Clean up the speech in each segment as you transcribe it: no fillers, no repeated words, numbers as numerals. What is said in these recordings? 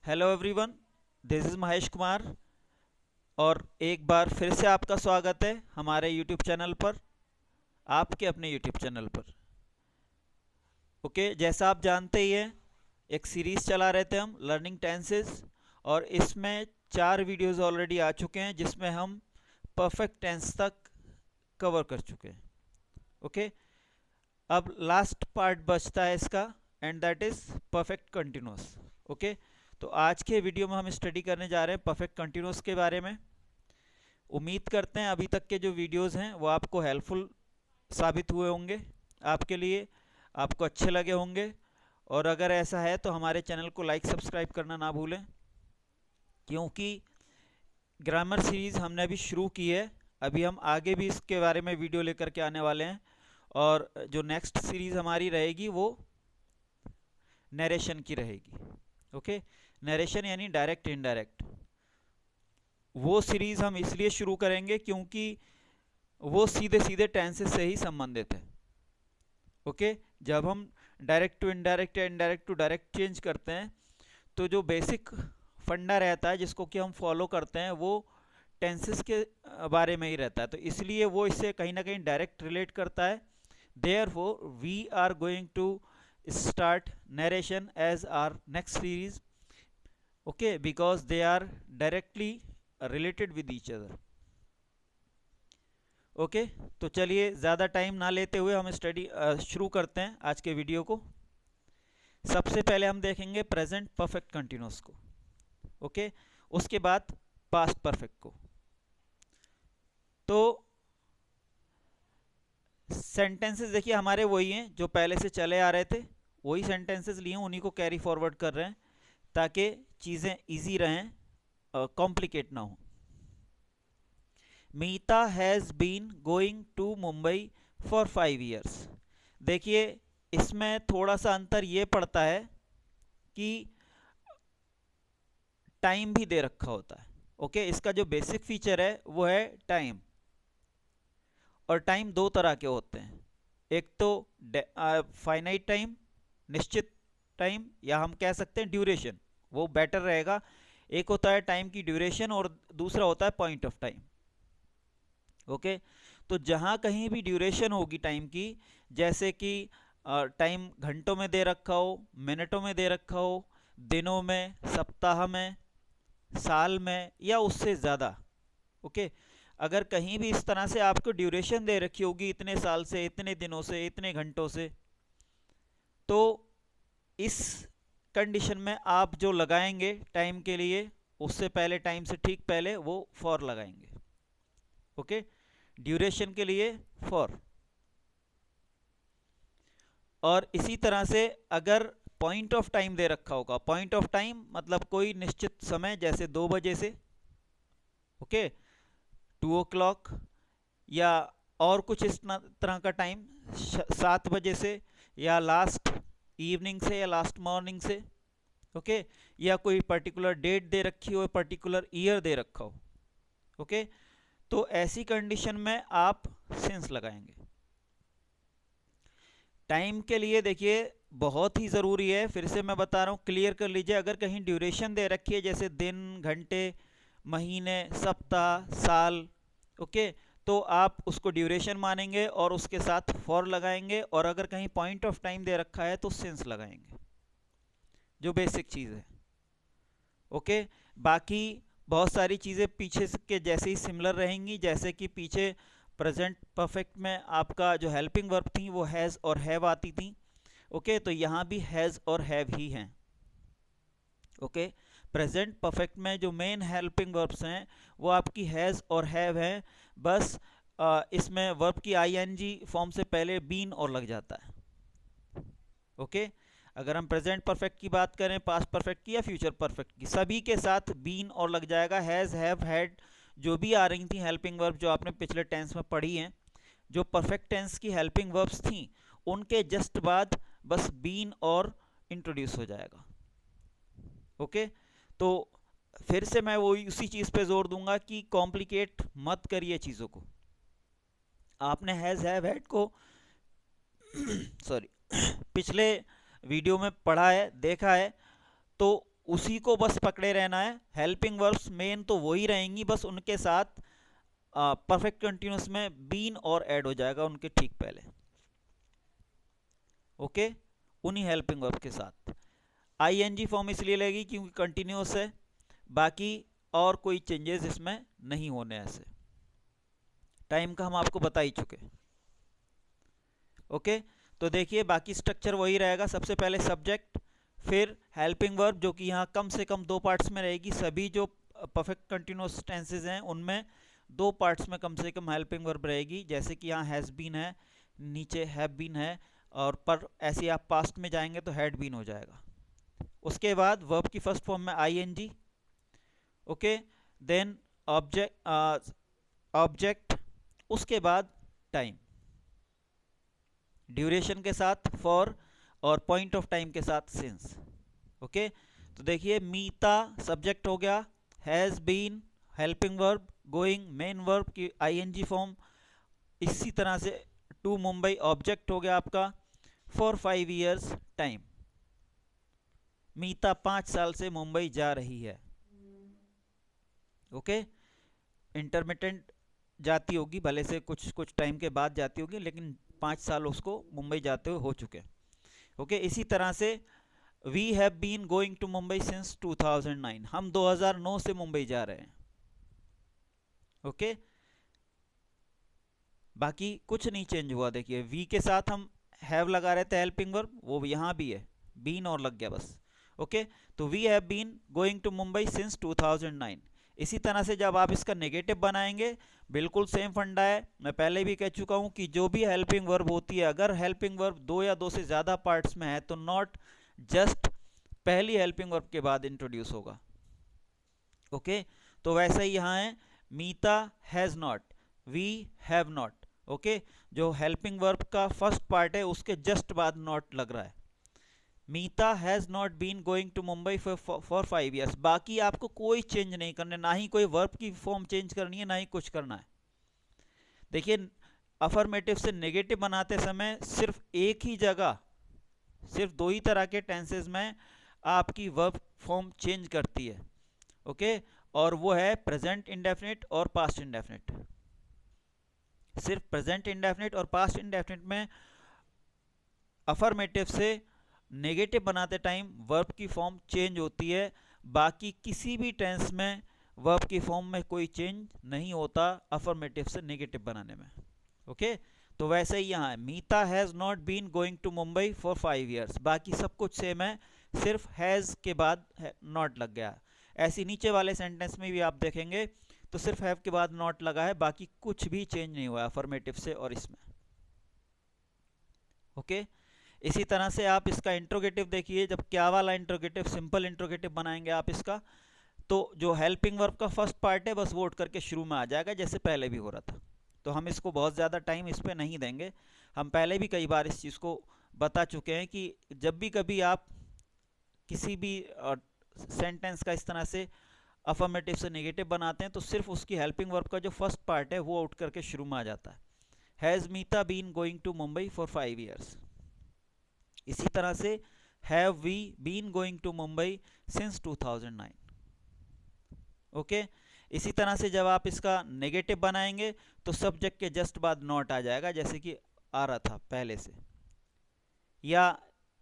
Hello everyone, this is Mahesh Kumar. और एक बार फिर से आपका स्वागत है हमारे यूट्यूब चैनल पर, आपके अपने यूट्यूब चैनल पर। ओके, जैसा आप जानते ही हैं, एक सीरीज़ चला रहे थे हम लर्निंग टेंसेस, और इसमें 4 वीडियोस ऑलरेडी आ चुके हैं जिसमें हम परफेक्ट टेंस तक कवर कर चुके हैं। ओके, अब लास्ट पार्ट बचता है इसका, and that is perfect continuous. Okay, तो आज के वीडियो में हम स्टडी करने जा रहे हैं परफेक्ट कंटिन्यूस के बारे में। उम्मीद करते हैं अभी तक के जो वीडियोस हैं वो आपको हेल्पफुल साबित हुए होंगे, आपके लिए आपको अच्छे लगे होंगे। और अगर ऐसा है तो हमारे चैनल को लाइक सब्सक्राइब करना ना भूलें, क्योंकि ग्रामर सीरीज़ हमने अभी शुरू की है। अभी हम आगे भी इसके बारे में वीडियो लेकर के आने वाले हैं, और जो नेक्स्ट सीरीज़ हमारी रहेगी वो नरेशन की रहेगी। ओके, नरेशन यानी डायरेक्ट इनडायरेक्ट। वो सीरीज़ हम इसलिए शुरू करेंगे क्योंकि वो सीधे सीधे टेंसेस से ही संबंधित है। ओके, जब हम डायरेक्ट टू इनडायरेक्ट या इनडायरेक्ट टू डायरेक्ट चेंज करते हैं तो जो बेसिक फंडा रहता है जिसको कि हम फॉलो करते हैं वो टेंसेस के बारे में ही रहता है, तो इसलिए वो इससे कहीं ना कहीं डायरेक्ट रिलेट करता है। Therefore we are going to start narration as our next series, okay, because they are directly related with each other. Okay, तो चलिए ज़्यादा टाइम ना लेते हुए हम स्टडी शुरू करते हैं आज के वीडियो को। सबसे पहले हम देखेंगे प्रेजेंट परफेक्ट कंटिन्यूस को। ओके, उसके बाद पास्ट परफेक्ट को। तो सेंटेंसेस देखिए हमारे वही हैं जो पहले से चले आ रहे थे, वही सेंटेंसेस लिए उन्हीं को कैरी फॉरवर्ड कर रहे हैं ताकि चीज़ें इजी रहें, कॉम्प्लिकेट ना हो। Meeta has been going to Mumbai for 5 years। देखिए इसमें थोड़ा सा अंतर ये पड़ता है कि टाइम भी दे रखा होता है। ओके, इसका जो बेसिक फीचर है वो है टाइम, और टाइम दो तरह के होते हैं। एक तो फाइनाइट टाइम, निश्चित टाइम, या हम कह सकते हैं ड्यूरेशन, वो बेटर रहेगा। एक होता है टाइम की ड्यूरेशन और दूसरा होता है पॉइंट ऑफ टाइम। ओके, तो जहाँ कहीं भी ड्यूरेशन होगी टाइम की, जैसे कि टाइम घंटों में दे रखा हो, मिनटों में दे रखा हो, दिनों में, सप्ताह में, साल में, या उससे ज़्यादा। ओके, अगर कहीं भी इस तरह से आपको ड्यूरेशन दे रखी होगी इतने साल से, इतने दिनों से, इतने घंटों से, तो इस कंडीशन में आप जो लगाएंगे टाइम के लिए, उससे पहले, टाइम से ठीक पहले वो फॉर लगाएंगे। ओके, ड्यूरेशन के लिए फॉर। और इसी तरह से अगर पॉइंट ऑफ टाइम दे रखा होगा, पॉइंट ऑफ टाइम मतलब कोई निश्चित समय, जैसे 2 बजे से, ओके, 2 o'clock, या और कुछ इस तरह का टाइम, 7 बजे से, या लास्ट इवनिंग से, या लास्ट मॉर्निंग से। ओके, या कोई पर्टिकुलर डेट दे रखी हो, पर्टिकुलर ईयर दे रखा हो। ओके, तो ऐसी कंडीशन में आप सिंस लगाएंगे। टाइम के लिए देखिए बहुत ही ज़रूरी है, फिर से मैं बता रहा हूँ, क्लियर कर लीजिए। अगर कहीं ड्यूरेशन दे रखी है जैसे दिन, घंटे, महीने, सप्ताह, साल, ओके, तो आप उसको ड्यूरेशन मानेंगे और उसके साथ फॉर लगाएंगे। और अगर कहीं पॉइंट ऑफ टाइम दे रखा है तो सिंस लगाएंगे, जो बेसिक चीज़ है। ओके, बाकी बहुत सारी चीज़ें पीछे के जैसे ही सिमिलर रहेंगी, जैसे कि पीछे प्रेजेंट परफेक्ट में आपका जो हेल्पिंग वर्ब थी वो हैज़ और हैव आती थी। ओके, तो यहाँ भी हैज़ और हैव ही हैं। ओके, प्रेजेंट परफेक्ट में जो मेन हेल्पिंग वर्ब्स हैं वो आपकी हैज़ और हैव हैं। बस इसमें वर्ब की आईएनजी फॉर्म से पहले बीन और लग जाता है। ओके, अगर हम प्रेजेंट परफेक्ट की बात करें, पास्ट परफेक्ट की या फ्यूचर परफेक्ट की, सभी के साथ बीन और लग जाएगा। हैज़, हैव, हैड जो भी आ रही थी हेल्पिंग वर्ब जो आपने पिछले टेंस में पढ़ी हैं, जो परफेक्ट टेंस की हेल्पिंग वर्ब्स थी, उनके जस्ट बाद बस बीन और इंट्रोड्यूस हो जाएगा। ओके, तो फिर से मैं वही उसी चीज़ पे जोर दूंगा कि कॉम्प्लिकेट मत करिए चीज़ों को। आपने हैज़, हैव, हैड को सॉरी पिछले वीडियो में पढ़ा है, देखा है, तो उसी को बस पकड़े रहना है। हेल्पिंग वर्ब्स मेन तो वही रहेंगी, बस उनके साथ परफेक्ट कंटिन्यूस में बीन और ऐड हो जाएगा उनके ठीक पहले। ओके, उन्हीं हेल्पिंग वर्ब के साथ। आईएनजी फॉर्म इसलिए लगेगी क्योंकि कंटिन्यूस है, बाकी और कोई चेंजेस इसमें नहीं होने ऐसे। टाइम का हम आपको बता ही चुके। ओके, तो देखिए बाकी स्ट्रक्चर वही रहेगा। सबसे पहले सब्जेक्ट, फिर हेल्पिंग वर्ब जो कि यहाँ कम से कम 2 पार्ट्स में रहेगी। सभी जो परफेक्ट कंटिन्यूस टेंसेज हैं उनमें 2 पार्ट्स में कम से कम हेल्पिंग वर्ब रहेगी। जैसे कि यहाँ हैज़ बीन है, नीचे हैव बीन है, और पर ऐसे आप पास्ट में जाएंगे तो हैड बीन हो जाएगा। उसके बाद वर्ब की फर्स्ट फॉर्म में आईएनजी। ओके, देन ऑब्जेक्ट, उसके बाद टाइम, ड्यूरेशन के साथ फॉर, और पॉइंट ऑफ टाइम के साथ सिंस। ओके, तो देखिए मीता सब्जेक्ट हो गया, has been helping verb, going main verb की आईएनजी फॉर्म। इसी तरह से टू मुंबई ऑब्जेक्ट हो गया आपका, फॉर 5 years टाइम, मीता 5 साल से मुंबई जा रही है। ओके, इंटरमिटेंट जाती होगी, भले से कुछ कुछ टाइम के बाद जाती होगी, लेकिन 5 साल उसको मुंबई जाते हुए हो चुके। ओके, इसी तरह से we have been going to Mumbai since 2009, हम 2009 से मुंबई जा रहे हैं। ओके, बाकी कुछ नहीं चेंज हुआ। देखिए वी के साथ हम हैव लगा रहे थे हेल्पिंग वर्ब, वो यहाँ भी है, बीन और लग गया बस। ओके, तो we have been going to Mumbai since 2009। इसी तरह से जब आप इसका नेगेटिव बनाएंगे, बिल्कुल सेम फंडा है। मैं पहले भी कह चुका हूं कि जो भी हेल्पिंग वर्ब होती है, अगर हेल्पिंग वर्ब 2 या 2 से ज़्यादा पार्ट्स में है तो नॉट जस्ट पहली हेल्पिंग वर्ब के बाद इंट्रोड्यूस होगा। ओके, तो वैसा ही यहाँ है, Meeta has not, we have not. Okay, जो हेल्पिंग वर्ब का फर्स्ट पार्ट है उसके जस्ट बाद नॉट लग रहा है। Meeta has not been going to Mumbai for 5 years। बाकी आपको कोई चेंज नहीं करना, ना ही कोई वर्ब की फॉर्म चेंज करनी है, ना ही कुछ करना है। देखिए अफर्मेटिव से नेगेटिव बनाते समय सिर्फ एक ही जगह, सिर्फ 2 ही तरह के टेंसेज में आपकी वर्ब फॉर्म चेंज करती है। ओके, और वो है प्रेजेंट इंडेफिनिट और पास्ट इंडेफिनिट। सिर्फ प्रेजेंट इंडेफिनिट और पास्ट इंडेफिनिट में अफर्मेटिव से नेगेटिव बनाते टाइम वर्ब की फॉर्म चेंज होती है। बाकी किसी भी टेंस में वर्ब की फॉर्म में कोई चेंज नहीं होता अफर्मेटिव से नेगेटिव बनाने में। ओके, तो वैसे ही यहाँ है, Meeta has not been going to Mumbai for 5 years। बाकी सब कुछ सेम है, सिर्फ हैज़ के बाद नॉट लग गया। ऐसे नीचे वाले सेंटेंस में भी आप देखेंगे तो सिर्फ हैव के बाद नॉट लगा है, बाकी कुछ भी चेंज नहीं हुआ अफर्मेटिव से और इसमें। ओके, इसी तरह से आप इसका इंट्रोगेटिव देखिए। जब क्या वाला इंट्रोगेटिव, सिंपल इंट्रोगेटिव बनाएंगे आप इसका, तो जो हेल्पिंग वर्ब का फर्स्ट पार्ट है बस वो उठ करके शुरू में आ जाएगा, जैसे पहले भी हो रहा था। तो हम इसको बहुत ज़्यादा टाइम इस पर नहीं देंगे। हम पहले भी कई बार इस चीज़ को बता चुके हैं कि जब भी कभी आप किसी भी सेंटेंस का इस तरह से अफर्मेटिव से नेगेटिव बनाते हैं तो सिर्फ उसकी हेल्पिंग वर्ब का जो फर्स्ट पार्ट है वो उठ करके शुरू में आ जाता है। Has Meeta been going to Mumbai for 5 years। इसी तरह से have we been going to Mumbai since 2009। Okay, इसी तरह से जब आप इसका नेगेटिव बनाएंगे तो सब्जेक्ट के जस्ट बाद नॉट आ जाएगा, जैसे कि आ रहा था पहले से। या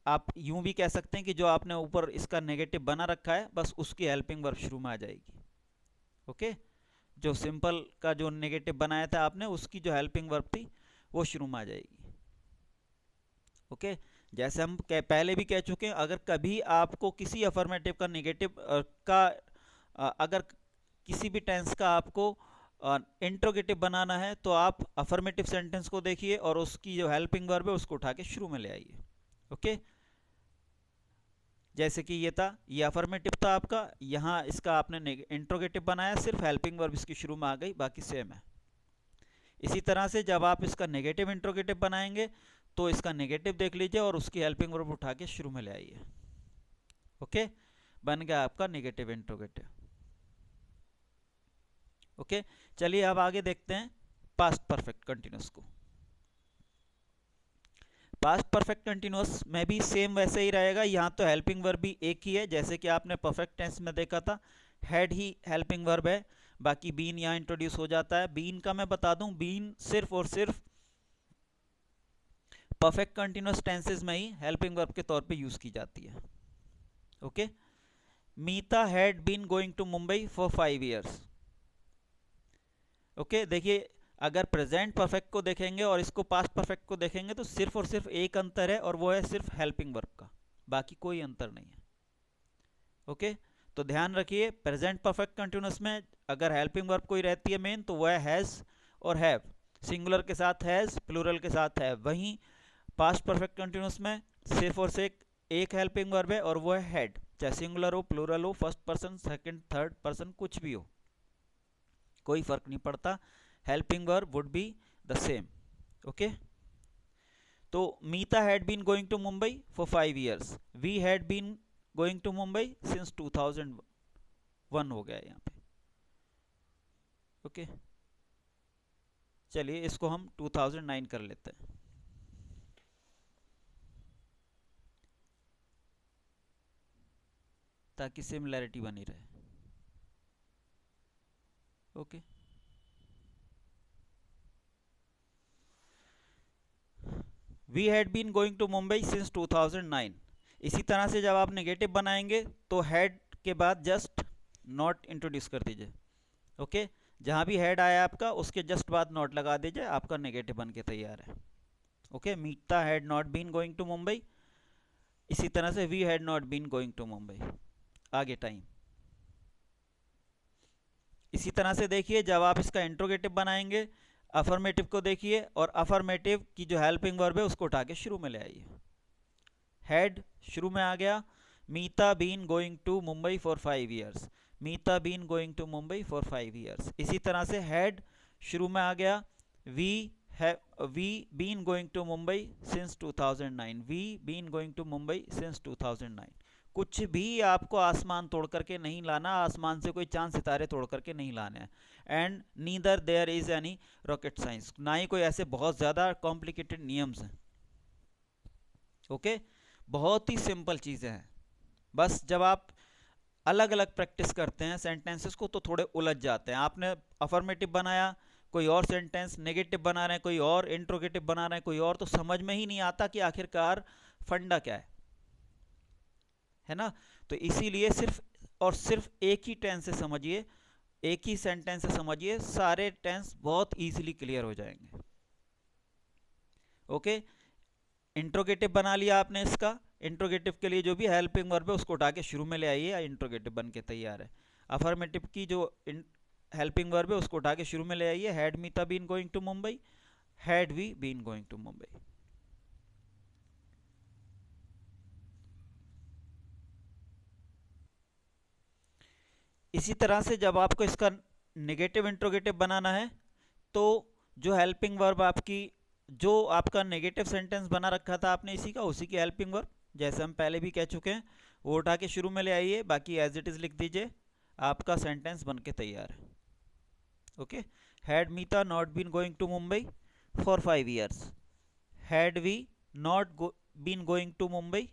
आप यूं भी कह सकते हैं कि जो आपने ऊपर इसका नेगेटिव बना रखा है बस उसकी हेल्पिंग वर्ब शुरू में आ जाएगी। ओके, जो सिंपल का जो नेगेटिव बनाया था आपने उसकी जो हेल्पिंग वर्ब थी वो शुरू में आ जाएगी। ओके, जैसे हम पहले भी कह चुके हैं, अगर कभी आपको किसी अफर्मेटिव का नेगेटिव का अगर किसी भी टेंस का आपको इंट्रोगेटिव बनाना है तो आप अफर्मेटिव सेंटेंस को देखिए और उसकी जो हेल्पिंग वर्ब है उसको उठा के शुरू में ले आइए। ओके, जैसे कि ये था, ये अफर्मेटिव था आपका, यहाँ इसका आपने इंट्रोगेटिव बनाया, सिर्फ हेल्पिंग वर्ब इसकी शुरू में आ गई, बाकी सेम है। इसी तरह से जब आप इसका नेगेटिव इंट्रोगेटिव बनाएंगे तो इसका नेगेटिव देख लीजिए और उसकी हेल्पिंग वर्ब उठा के शुरू में ले आइए। ओके, बन गया आपका नेगेटिव इंट्रोगेटिव। ओके, चलिए अब आगे देखते हैं पास्ट परफेक्ट कंटिन्यूस को। पास्ट परफेक्ट कंटिन्यूअस में भी सेम वैसे ही रहेगा। यहाँ तो हेल्पिंग वर्ब भी एक ही है, जैसे कि आपने परफेक्ट टेंस में देखा था हैड ही हेल्पिंग वर्ब है, बाकी बीन यहाँ इंट्रोड्यूस हो जाता है। बीन का मैं बता दूं, बीन सिर्फ और सिर्फ परफेक्ट कंटिन्यूअस टेंसेस में ही हेल्पिंग वर्ब के तौर पे यूज की जाती है। Okay, Meeta had been going to Mumbai for 5 years। Okay, देखिए अगर प्रेजेंट परफेक्ट को देखेंगे और इसको पास्ट परफेक्ट को देखेंगे तो सिर्फ और सिर्फ एक अंतर है, और वो है सिर्फ हेल्पिंग वर्ब का, बाकी कोई अंतर नहीं है। ओके, तो ध्यान रखिए प्रेजेंट परफेक्ट कंटिन्यूअस में अगर हेल्पिंग वर्ब कोई रहती है मेन, तो वो है हैज और हैव, सिंगुलर के साथ हैज, प्लूरल के साथ हैव। वहीं पास्ट परफेक्ट कंटिन्यूअस में सिर्फ और सिर्फ एक हेल्पिंग वर्ब है और वो है हैड, चाहे सिंगुलर हो, प्लूरल हो, first person, second, third person, कुछ भी हो, कोई फर्क नहीं पड़ता, helping verb would be the same. Okay, तो Meeta had been going to Mumbai for 5 years, we had been going to Mumbai since 2001 हो गया यहाँ पे। ओके, चलिए इसको हम 2009 कर लेते हैं। ताकि सिमिलैरिटी बनी रहे। Okay, we had been going to Mumbai since 2009। इसी तरह से जब आप नेगेटिव बनाएंगे तो हैड के बाद जस्ट नॉट इंट्रोड्यूस कर दीजिए। ओके, जहां भी हैड आया आपका उसके जस्ट बाद नॉट लगा दीजिए, आपका नेगेटिव बन के तैयार है। Okay, Meeta had not been going to Mumbai, इसी तरह से we had not been going to Mumbai, आगे टाइम। इसी तरह से देखिए जब आप इसका इंट्रोगेटिव बनाएंगे, अफर्मेटिव को देखिए और अफर्मेटिव की जो हेल्पिंग वर्ब है उसको उठा के शुरू में ले आइए। हैड शुरू में आ गया, Meeta been going to Mumbai for 5 years, Meeta been going to Mumbai for 5 years। इसी तरह से हैड शुरू में आ गया, we been going to Mumbai since 2009, we been going to Mumbai since 2009। कुछ भी आपको आसमान तोड़ करके नहीं लाना, आसमान से कोई चांद सितारे तोड़ करके नहीं लाने हैं। And neither there is any rocket science, ना ही कोई ऐसे बहुत ज़्यादा कॉम्प्लिकेटेड नियम्स हैं। ओके, बहुत ही सिंपल चीज़ें हैं। बस जब आप अलग अलग प्रैक्टिस करते हैं सेंटेंसेस को तो थोड़े उलझ जाते हैं। आपने अफर्मेटिव बनाया, कोई और सेंटेंस, नेगेटिव बना रहे हैं कोई और, इंट्रोगेटिव बना रहे हैं कोई और, तो समझ में ही नहीं आता कि आखिरकार फंडा क्या है ना। तो इसीलिए सिर्फ और सिर्फ एक ही टेंस से समझिए, एक ही सेंटेंस से समझिए, सारे टेंस बहुत इजीली क्लियर हो जाएंगे। ओके, इंट्रोगेटिव बना लिया आपने इसका, इंट्रोगेटिव के लिए जो भी हेल्पिंग वर्ब है उसको उठा के शुरू में ले आइए, इंट्रोगेटिव बन के तैयार है। अफर्मेटिव की जो हेल्पिंग वर्ब है उसको उठा के शुरू में ले आइए, had Meeta been going to Mumbai, had we been going to Mumbai. इसी तरह से जब आपको इसका नेगेटिव इंट्रोगेटिव बनाना है तो जो हेल्पिंग वर्ब आपकी, जो आपका नेगेटिव सेंटेंस बना रखा था आपने इसी का, उसी की हेल्पिंग वर्ब जैसे हम पहले भी कह चुके हैं वो उठा के शुरू में ले आइए, बाकी एज इट इज लिख दीजिए, आपका सेंटेंस बन के तैयार है। Okay, had Meeta not been going to Mumbai for 5 years, had we not been going to Mumbai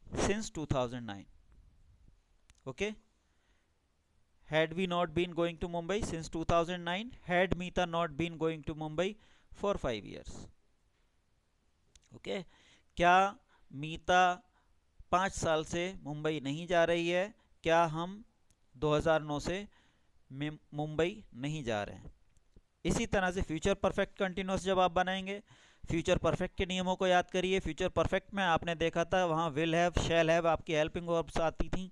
since 2009। Okay, had we not been going to Mumbai since 2009, had Meeta not been going to Mumbai for 5 years। Okay, क्या मीता 5 साल से मुंबई नहीं जा रही है, क्या हम 2009 से मुंबई नहीं जा रहे हैं। इसी तरह से फ्यूचर परफेक्ट कंटिन्यूअस जब आप बनाएंगे, फ्यूचर परफेक्ट के नियमों को याद करिए। फ्यूचर परफेक्ट में आपने देखा था वहाँ विल हैव, शैल हैव आपकी हेल्पिंग वर्ब्स आती थी।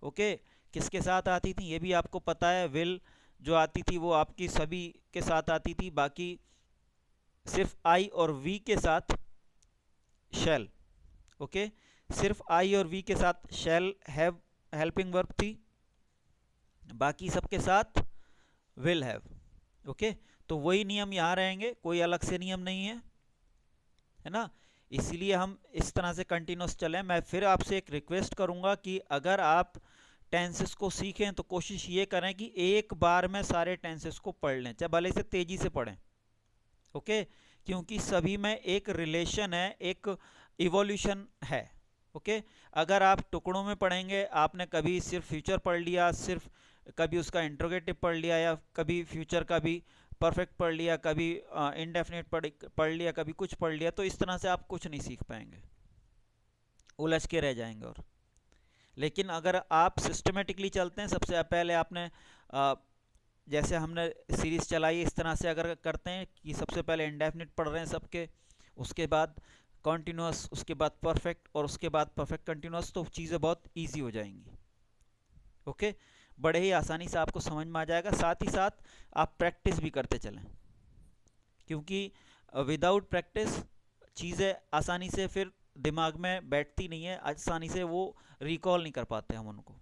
ओके, किसके साथ आती थी ये भी आपको पता है, विल जो आती थी वो आपकी सभी के साथ आती थी, बाकी सिर्फ आई और वी के साथ शैल। ओके, सिर्फ आई और वी के साथ शैल हैव हेल्पिंग वर्ब थी, बाकी सबके साथ विल हैव। ओके, तो वही नियम यहाँ रहेंगे, कोई अलग से नियम नहीं है ना। इसीलिए हम इस तरह से कंटिन्यूस चलें। मैं फिर आपसे एक रिक्वेस्ट करूंगा कि अगर आप टेंसेस को सीखें तो कोशिश ये करें कि एक बार में सारे टेंसेस को पढ़ लें, चाहे भले से तेजी से पढ़ें। ओके, क्योंकि सभी में एक रिलेशन है, एक इवोल्यूशन है। ओके, अगर आप टुकड़ों में पढ़ेंगे, आपने कभी सिर्फ फ्यूचर पढ़ लिया, सिर्फ कभी उसका इंट्रोगेटिव पढ़ लिया, या कभी फ्यूचर का भी परफेक्ट पढ़ लिया, कभी इनडेफिनेट पढ़ लिया, कभी कुछ पढ़ लिया, तो इस तरह से आप कुछ नहीं सीख पाएंगे, उलझ के रह जाएंगे। और लेकिन अगर आप सिस्टमेटिकली चलते हैं, सबसे पहले आपने जैसे हमने सीरीज चलाई इस तरह से अगर करते हैं कि सबसे पहले इंडेफिनिट पढ़ रहे हैं सबके, उसके बाद कॉन्टिन्यूस, उसके बाद परफेक्ट, और उसके बाद परफेक्ट कंटिन्यूस, तो चीज़ें बहुत इजी हो जाएंगी। ओके, बड़े ही आसानी से आपको समझ में आ जाएगा। साथ ही साथ आप प्रैक्टिस भी करते चलें, क्योंकि विदाउट प्रैक्टिस चीज़ें आसानी से फिर दिमाग में बैठती नहीं है, आसानी से वो रिकॉल नहीं कर पाते हम उनको।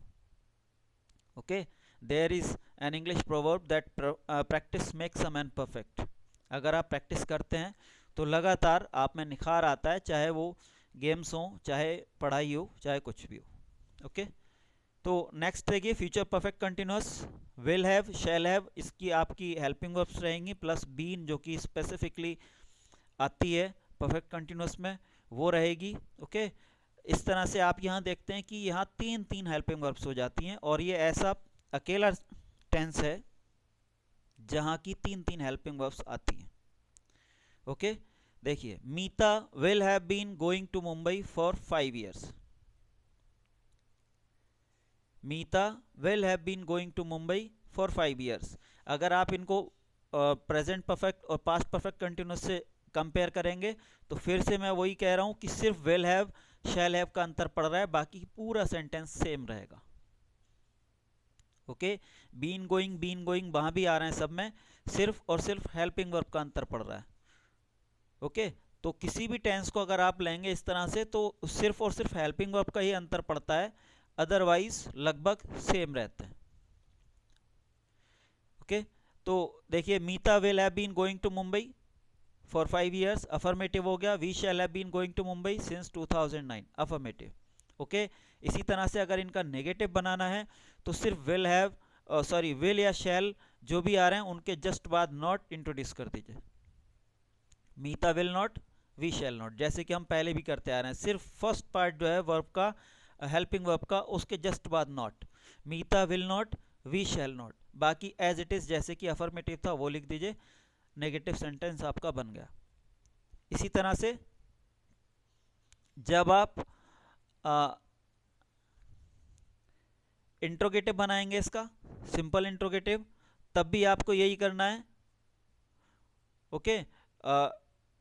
Okay, there is an English proverb that practice makes a man perfect. अगर आप प्रैक्टिस करते हैं तो लगातार आप में निखार आता है, चाहे वो गेम्स हो, चाहे पढ़ाई हो, चाहे कुछ भी हो। ओके, तो नेक्स्ट देखिए future perfect continuous, will have, shall have, इसकी आपकी हेल्पिंग वर्ब्स रहेंगी, प्लस बीन जो कि स्पेसिफिकली आती है परफेक्ट कंटिन्यूस में, वो रहेगी। ओके, इस तरह से आप यहाँ देखते हैं कि यहाँ तीन तीन हेल्पिंग वर्ब्स हो जाती हैं, और ये ऐसा अकेला टेंस है जहाँ की तीन तीन हेल्पिंग वर्ब्स आती हैं। ओके, देखिए Meeta will have been going to Mumbai for 5 years। Meeta will have been going to Mumbai for 5 years। अगर आप इनको प्रेजेंट परफेक्ट और पास्ट परफेक्ट कंटिन्यूस से कंपेयर करेंगे तो फिर से मैं वही कह रहा हूं कि सिर्फ विल हैव शैल हैव का अंतर पड़ रहा है, बाकी पूरा सेंटेंस सेम रहेगा। ओके, बीन गोइंग वहां भी आ रहे हैं सब में, सिर्फ और सिर्फ हेल्पिंग वर्ब का अंतर पड़ रहा है। ओके, तो किसी भी टेंस को अगर आप लेंगे इस तरह से तो सिर्फ और सिर्फ हेल्पिंग वर्ब का ही अंतर पड़ता है, अदरवाइज लगभग सेम रहते हैं। ओके, तो देखिए Meeta will have been going to Mumbai for 5 years, affirmative हो गया। We shall have been going to Mumbai since 2009, affirmative. Okay, इसी तरह से अगर इनका नेगेटिव बनाना है तो सिर्फ विल हैव, सॉरी विल या शैल जो भी आ रहे हैं उनके जस्ट बाद नॉट इंट्रोड्यूस कर दीजिए। Meeta will not, we shall not, जैसे कि हम पहले भी करते आ रहे हैं, सिर्फ फर्स्ट पार्ट जो है वर्ब का, हेल्पिंग वर्ब का, उसके जस्ट बाद not. Meeta will not, we shall not, बाकी एज इट इज जैसे कि अफर्मेटिव था वो लिख दीजिए, नेगेटिव सेंटेंस आपका बन गया। इसी तरह से जब आप इंट्रोगेटिव बनाएंगे इसका, सिंपल इंट्रोगेटिव, तब भी आपको यही करना है। ओके,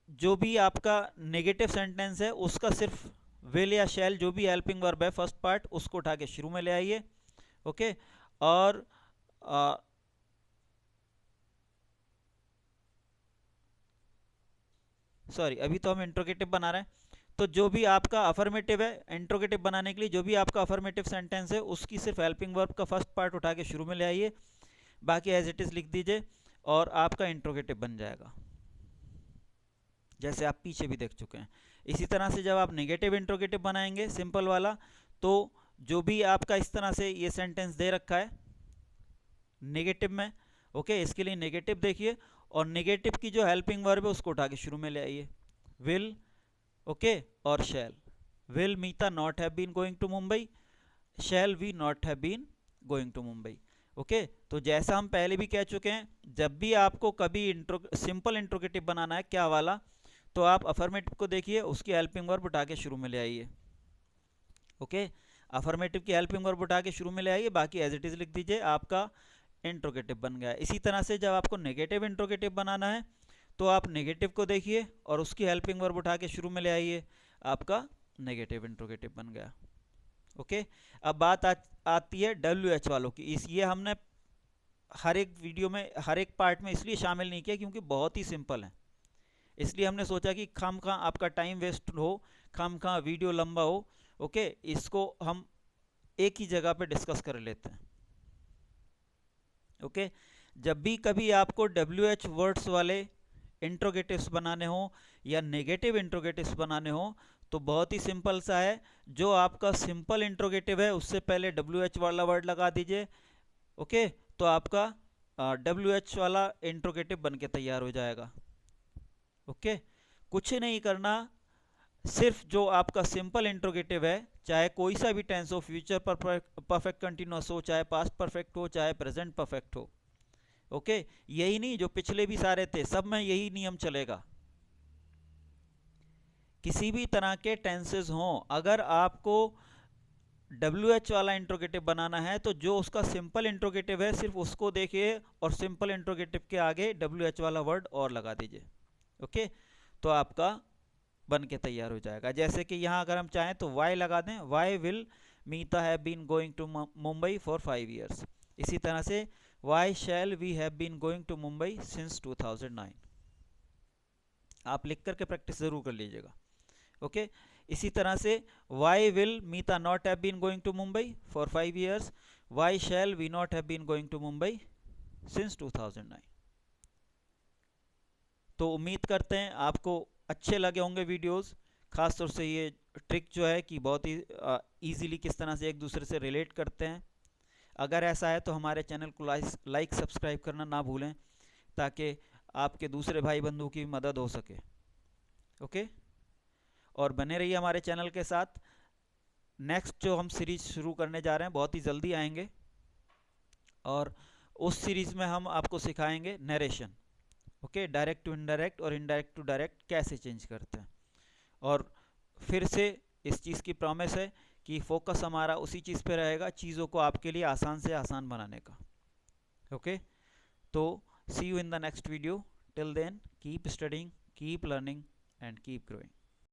जो भी आपका नेगेटिव सेंटेंस है उसका सिर्फ विल या शैल जो भी हेल्पिंग वर्ब है फर्स्ट पार्ट उसको उठा के शुरू में ले आइए। ओके, और सॉरी अभी तो हम इंट्रोगेटिव बना रहे हैं, तो जो भी आपका अफर्मेटिव है, इंट्रोगेटिव बनाने के लिए जो भी आपका अफर्मेटिव सेंटेंस है उसकी सिर्फ हेल्पिंग वर्ब का फर्स्ट पार्ट उठा के शुरू में ले आइए, बाकी एज इट इज लिख दीजिए और आपका इंट्रोगेटिव बन जाएगा, जैसे आप पीछे भी देख चुके हैं। इसी तरह से जब आप नेगेटिव इंट्रोगेटिव बनाएंगे सिंपल वाला, तो जो भी आपका इस तरह से ये सेंटेंस दे रखा है नेगेटिव में, ओके, इसके लिए नेगेटिव देखिए, और नेगेटिव की जो हेल्पिंग वर्ब है उसको उठा के शुरू में ले आइए, विल, ओके, और shall. Will Meeta not have been going to Mumbai, shall we not have been going to Mumbai. Okay, तो जैसा हम पहले भी कह चुके हैं, जब भी आपको कभी सिंपल इंट्रोगेटिव बनाना है क्या वाला, तो आप अफर्मेटिव को देखिए, उसकी हेल्पिंग वर्ब उठा के शुरू में ले आइए। ओके, अफर्मेटिव की हेल्पिंग वर्ब उठा के शुरू में ले आइए, बाकी एज इट इज लिख दीजिए, आपका इंट्रोगेटिव बन गया। इसी तरह से जब आपको नेगेटिव इंट्रोगेटिव बनाना है तो आप नेगेटिव को देखिए और उसकी हेल्पिंग वर्ब उठा के शुरू में ले आइए, आपका नेगेटिव इंट्रोगेटिव बन गया। ओके, अब बात आती है WH वालों की। ये हमने हर एक वीडियो में, हर एक पार्ट में इसलिए शामिल नहीं किया क्योंकि बहुत ही सिंपल है, इसलिए हमने सोचा कि खामखा आपका टाइम वेस्ट हो, खामखा वीडियो लंबा हो। ओके, इसको हम एक ही जगह पे डिस्कस कर लेते हैं। ओके, जब भी कभी आपको WH वर्ड्स वाले इंट्रोगेटिव्स बनाने हो या नेगेटिव इंट्रोगेटिव्स बनाने हो तो बहुत ही सिंपल सा है, जो आपका सिंपल इंट्रोगेटिव है उससे पहले WH वाला वर्ड लगा दीजिए। ओके, तो आपका WH वाला इंट्रोगेटिव बन के तैयार हो जाएगा। ओके, कुछ नहीं करना, सिर्फ जो आपका सिंपल इंट्रोगेटिव है, चाहे कोई सा भी टेंस हो, फ्यूचर परफेक्ट कंटिन्यूअस हो, चाहे पास्ट परफेक्ट हो, चाहे प्रेजेंट परफेक्ट हो, ओके, यही नहीं, जो पिछले भी सारे थे सब में यही नियम चलेगा। किसी भी तरह के टेंसेस हों, अगर आपको WH वाला इंट्रोगेटिव बनाना है तो जो उसका सिंपल इंट्रोगेटिव है सिर्फ उसको देखिए और सिंपल इंट्रोगेटिव के आगे WH वाला वर्ड और लगा दीजिए, ओके, तो आपका बन के तैयार हो जाएगा। जैसे कि यहाँ अगर हम चाहें तो वाई लगा दें, why will Meeta have been going to Mumbai for 5 years। इसी तरह से why shall we have been going to Mumbai since 2009। आप लिख करके प्रैक्टिस जरूर कर लीजिएगा, ओके। इसी तरह से why will Meeta not have been going to Mumbai for 5 years, why shall we not have been going to Mumbai since 2009। तो उम्मीद करते हैं आपको अच्छे लगे होंगे वीडियोस, खासतौर से ये ट्रिक जो है कि बहुत ही इजीली किस तरह से एक दूसरे से रिलेट करते हैं। अगर ऐसा है तो हमारे चैनल को लाइक सब्सक्राइब करना ना भूलें, ताकि आपके दूसरे भाई बंधु की मदद हो सके, ओके। और बने रहिए हमारे चैनल के साथ। नेक्स्ट जो हम सीरीज शुरू करने जा रहे हैं बहुत ही जल्दी आएंगे, और उस सीरीज में हम आपको सिखाएंगे narration, okay, direct to indirect और इनडायरेक्ट टू डायरेक्ट कैसे चेंज करते हैं। और फिर से इस चीज़ की प्रॉमिस है कि फोकस हमारा उसी चीज़ पे रहेगा, चीज़ों को आपके लिए आसान से आसान बनाने का, ओके। तो see you in the next video, till then keep studying, keep learning and keep growing.